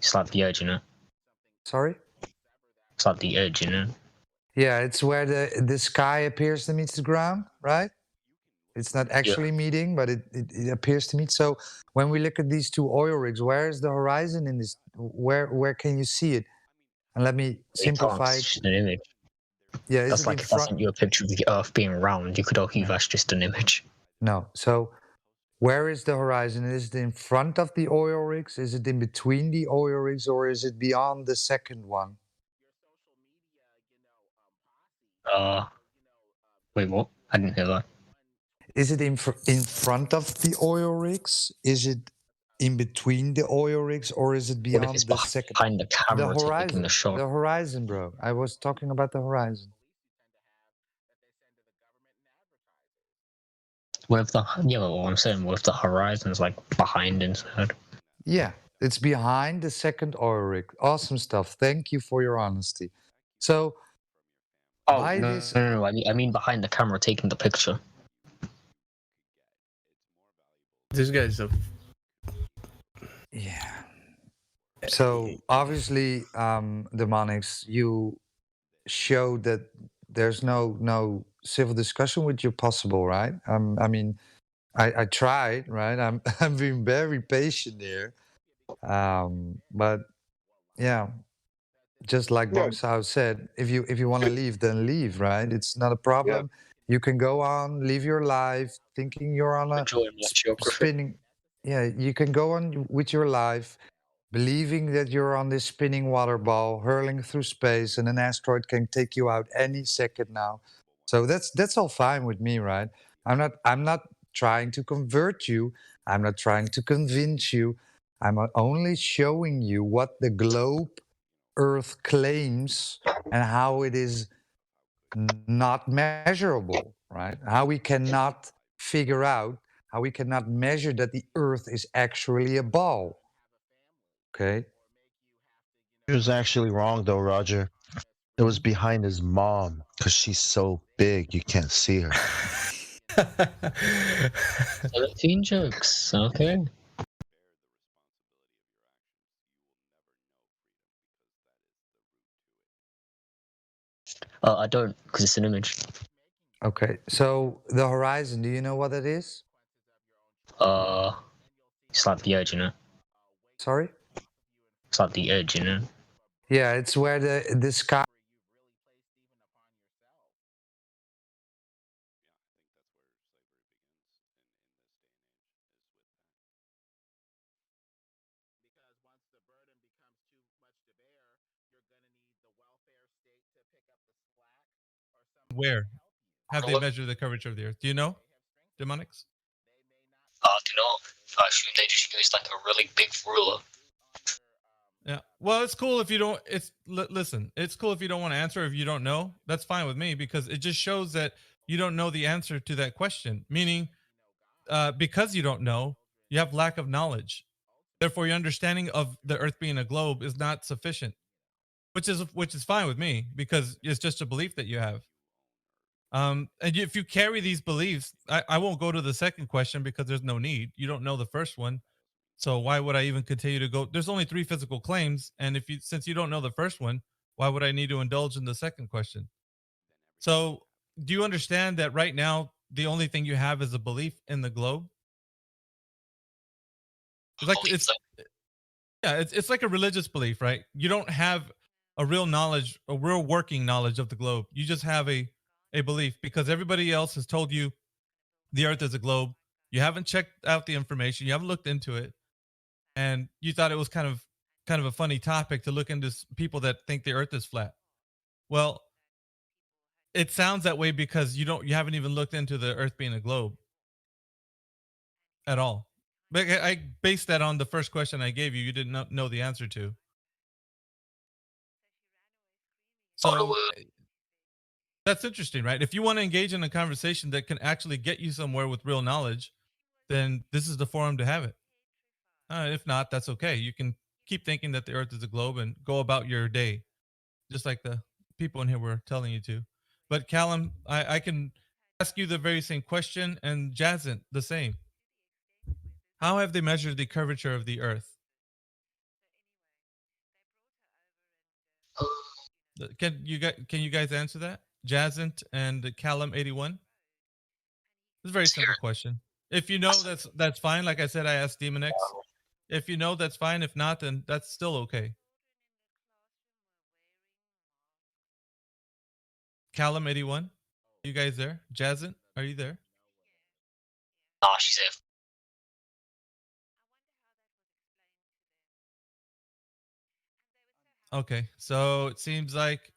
It's like the edge, you know? Sorry? It's like the edge, you know? Yeah, it's where the sky appears to meet the ground, right? It's not Yeah. actually meeting, but it appears to meet. So when we look at these two oil rigs, where is the horizon in this? Where can you see it? And let me You can't, simplify it's it. just an image. Yeah, is That's it in like if I front? sent you a picture of the Earth being round, you could argue No, that's just an image. no. So where is the horizon? Is it in front of the oil rigs? Is it in between the oil rigs, or is it beyond the second one? Uh, Wait, what? I didn't hear that. Is it in front of the oil rigs? Is it in between the oil rigs, or is it What if it's beyond the second? behind the The camera taking the horizon. shot? The horizon, bro. I was talking about the horizon. What if what I'm saying, what if the horizon's like behind instead? Yeah, it's behind the second oil rig. Awesome stuff. Thank you for your honesty. So Oh, by no, this, no, no, I mean behind the camera taking the picture. This guy's a yeah. So obviously, demonics, you showed that there's no civil discussion with you possible, right? I mean, I tried, right? I'm being very patient here, but yeah, just like Yeah, Bong Sao said, if you want to it, leave, then leave, right? It's not a yeah. problem. You can go on, live your life, thinking you're on a Enjoying my geography. spinning. Yeah, you can go on with your life, believing that you're on this spinning water ball, hurling through space, and an asteroid can take you out any second now. So that's all fine with me, right? I'm not trying to convert you. I'm not trying to convince you. I'm only showing you what the globe Earth claims and how it is not measurable, right? How we cannot figure out, how we cannot measure that the Earth is actually a ball. Okay. He was actually wrong though, Roger. It was behind his mom because she's so big you can't see her. 17 jokes, okay. I don't, because it's an image. Okay. So the horizon, do you know what it is? Uh, it's like the edge, you know? Sorry? It's like the edge, you know? Yeah, it's where the sky. where have they measured the curvature of the Earth? Do you know, demonics? Do you know? I assume they just used like a really big ruler. Yeah. Well, it's cool if you don't. Listen. It's cool if you don't want to answer. If you don't know, that's fine with me because it just shows that you don't know the answer to that question. Meaning, because you don't know, you have lack of knowledge. Therefore, your understanding of the Earth being a globe is not sufficient, which is fine with me because it's just a belief that you have. And if you carry these beliefs, I won't go to the second question because there's no need. You don't know the first one. So why would I even continue to go? There's only three physical claims, and if you since you don't know the first one, why would I need to indulge in the second question? So do you understand that right now the only thing you have is a belief in the globe? It's I like believe it's so. yeah, it's like a religious belief, right? You don't have a real knowledge, a real working knowledge of the globe. You just have a belief because everybody else has told you the Earth is a globe. You haven't checked out the information. You haven't looked into it, and you thought it was kind of a funny topic to look into people that think the Earth is flat. Well, it sounds that way because you haven't even looked into the Earth being a globe at all. But I based that on the first question I gave you. You did not know the answer to. Oh, the So that's interesting, right? If you want to engage in a conversation that can actually get you somewhere with real knowledge, then this is the forum to have it. If not, that's okay. You can keep thinking that the Earth is a globe and go about your day, just like the people in here were telling you to. But Callum, I can ask you the very same question, and Jazant the same. How have they measured the curvature of the Earth? Can you guys answer that? Jazant and Callum81. It's a very simple question. If you know, that's fine. Like I said, I asked Demon X. If you know, that's fine. If not, then that's still okay. Callum81, you guys there? Jazant, are you there? Ah, she's here. Okay, so it seems like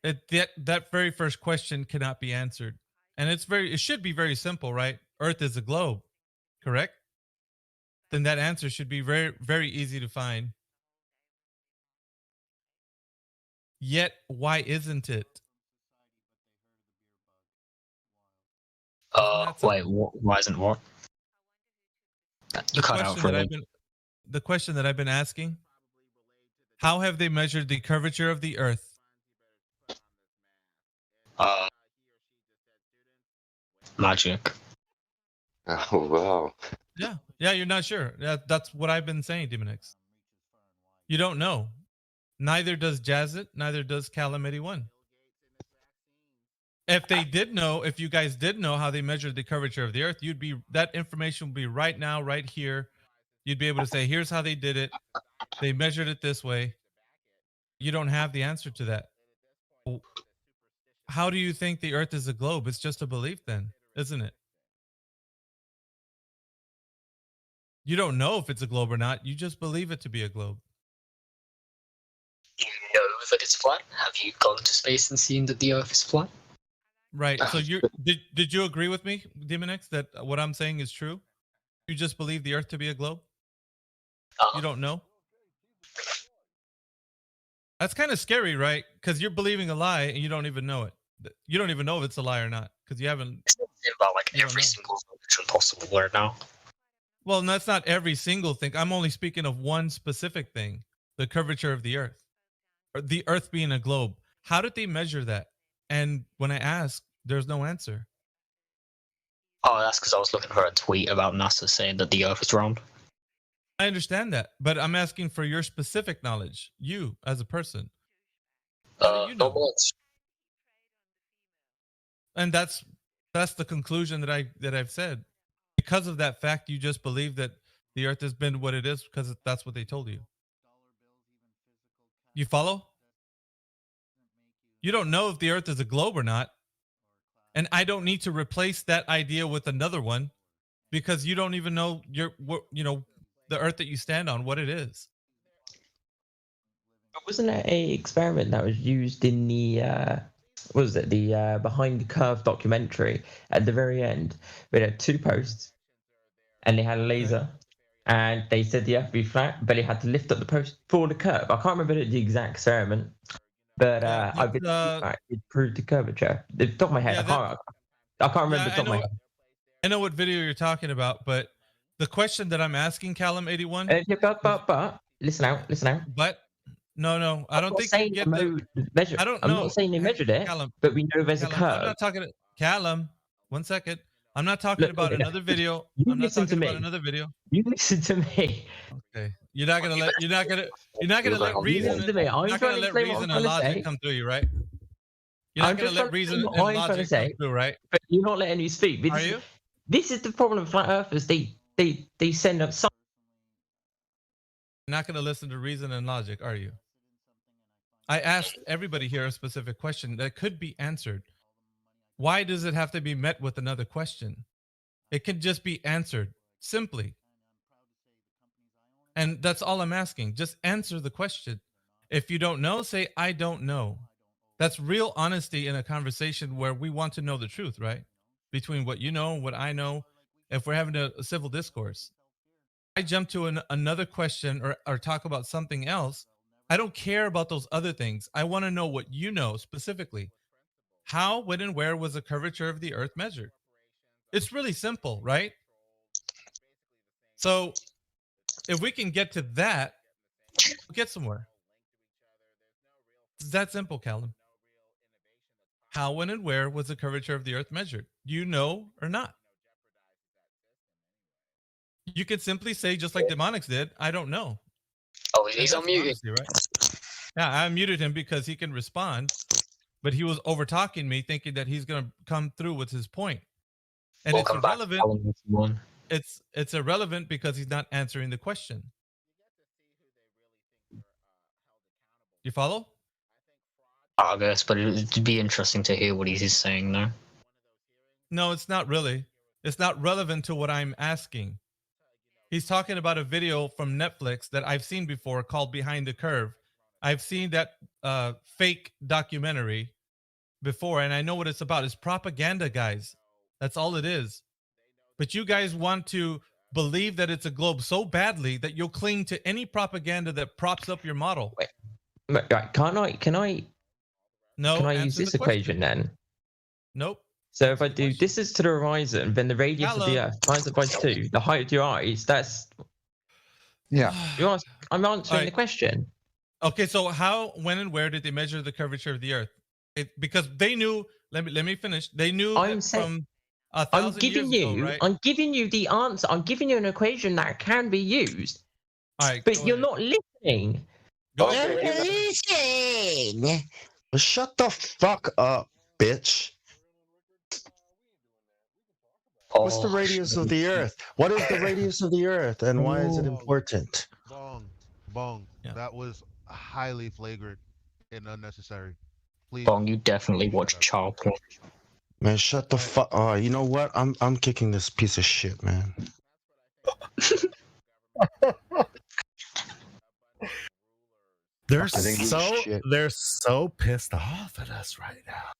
that very first question cannot be answered, and it should be very simple, right? Earth is a globe, correct? Then that answer should be very easy to find. Yet, why isn't it? Wait, why isn't what? You cut out for me. The question that I've been asking: how have they measured the curvature of the Earth? Magic. Oh wow. Yeah, you're not sure. That's what I've been saying, Demonix. You don't know. Neither does Jazit, neither does Callum81. If they did know, if you guys did know how they measured the curvature of the Earth, that information would be right now, right here. You'd be able to say, here's how they did it. They measured it this way. You don't have the answer to that. How do you think the Earth is a globe? It's just a belief then, isn't it? You don't know if it's a globe or not. You just believe it to be a globe. You know that it's flat? Have you gone to space and seen that the Earth is flat? Right. So did you agree with me, Demonix, that what I'm saying is true? You just believe the Earth to be a globe? You don't know? That's kind of scary, right? Because you're believing a lie and you don't even know it. You don't even know if it's a lie or not because you haven't. It's about like every single function possible word now. Well, that's not every single thing. I'm only speaking of one specific thing: the curvature of the Earth, or the Earth being a globe. How did they measure that? And when I asked, there's no answer. Oh, that's because I was looking for a tweet about NASA saying that the Earth is round. I understand that, but I'm asking for your specific knowledge, you as a person. How do you know? Not much. And that's the conclusion that I've said. Because of that fact, you just believe that the Earth has been what it is because that's what they told you. You follow? You don't know if the Earth is a globe or not. And I don't need to replace that idea with another one because you don't even know the Earth that you stand on, what it is. Wasn't it a experiment that was used in the what was it, the Behind the Curve documentary? At the very end, we had 2 posts and they had a laser, and they said the Earth would be flat, but they had to lift up the post for the curve. I can't remember the exact experiment, but I believe it proved the curvature. The top of my head, I can't remember the top of my head. I know what video you're talking about, but the question that I'm asking, Callum81. But listen out. But no, I don't think you get the measure. I don't know. I'm not saying they measured it, Callum, but we know there's a curve. I'm not talking to Callum. 1 second. I'm not talking about another video. You I'm not listen talking to about me. another video. You listen to me. Okay. You're not gonna let reason and logic come through you, right? You're not gonna let reason and logic come through, right? But you're not letting me speak. Are you? This is the problem with flat earthers. They send up some. You're not gonna listen to reason and logic, are you? I asked everybody here a specific question that could be answered. Why does it have to be met with another question? It can just be answered simply. And that's all I'm asking. Just answer the question. If you don't know, say, I don't know. That's real honesty in a conversation where we want to know the truth, right? Between what you know and what I know, if we're having a civil discourse. I jump to another question or talk about something else. I don't care about those other things. I want to know what you know specifically. How, when, and where was the curvature of the Earth measured? It's really simple, right? So if we can get to that, we'll get somewhere. It's that simple, Callum. How, when, and where was the curvature of the Earth measured? Do you know or not? You could simply say, just like Demonics did, I don't know. Oh, he's unmuted. Honesty, right? Yeah, I muted him because he can respond, but he was over talking me, thinking that he's gonna come through with his point, and Welcome it's back, irrelevant. Alan, everyone. It's irrelevant because he's not answering the question. You follow? I guess, but it'd be interesting to hear what he's saying now. No, it's not really. It's not relevant to what I'm asking. He's talking about a video from Netflix that I've seen before called Behind the Curve. I've seen that fake documentary before, and I know what it's about. It's propaganda, guys. That's all it is. But you guys want to believe that it's a globe so badly that you'll cling to any propaganda that props up your model. Right, can I No, use answer this the question. equation then? Nope. So Answer if I the do question. distance to the horizon, then the radius of the Callum. Earth times it by 2, the height of your eyes, that's Yeah. I'm answering Alright. the question. Okay, so how, when, and where did they measure the curvature of the Earth? Because they knew. Let me finish. They knew I'm that saying- from 1,000 years ago, right? I'm giving you the answer. I'm giving you an equation that can be used, All right, but go you're ahead. not listening. Go Okay, ahead. listen. Shut the fuck up, bitch. What's the Oh, radius of shit. the Earth? What is the radius of the Earth, and why is it Oh. important? Bong. Yeah. That was highly flagrant and unnecessary. Please. Bong, you definitely shut watch up. child porn. Man, shut the fuck. Oh, you know what? I'm kicking this piece of shit, man. They're I think so shit. they're so pissed off at us right now.